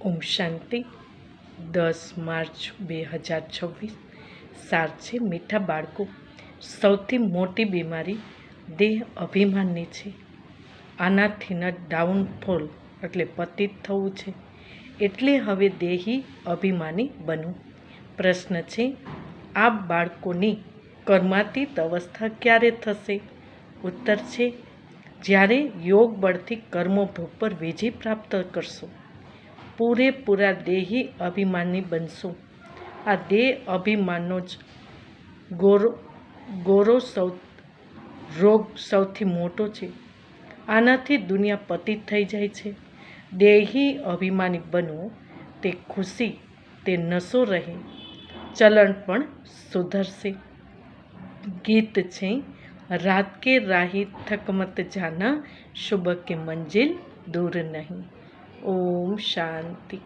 ઓમ શાંતિ 10 March 2026 સાર છે મીઠા બાળકો. સૌથી મોટી બીમારી દેહ અભિમાનની છે. આનાથી ન ડાઉનફોલ એટલે પતિત થવું છે, એટલે હવે દેહી અભિમાની બનવું. પ્રશ્ન છે, આ બાળકોની કર્માતીત અવસ્થા ક્યારે થશે? ઉત્તર છે, જ્યારે યોગ બળથી કર્મભોગ પર વિજય પ્રાપ્ત કરશો, પૂરેપૂરા દેહી અભિમાની બનશો. આ દેહ અભિમાનનો જ રોગ સૌથી મોટો છે. આનાથી દુનિયા પતિત થઈ જાય છે. દેહી અભિમાની બનવું તે ખુશી, તે નશો રહે, ચલણ પણ સુધરશે. ગીત છે, રાત કે રાહી થક મત જાના, શુભ કે મંજિલ દૂર નહીં. ઓમ શાંતિ.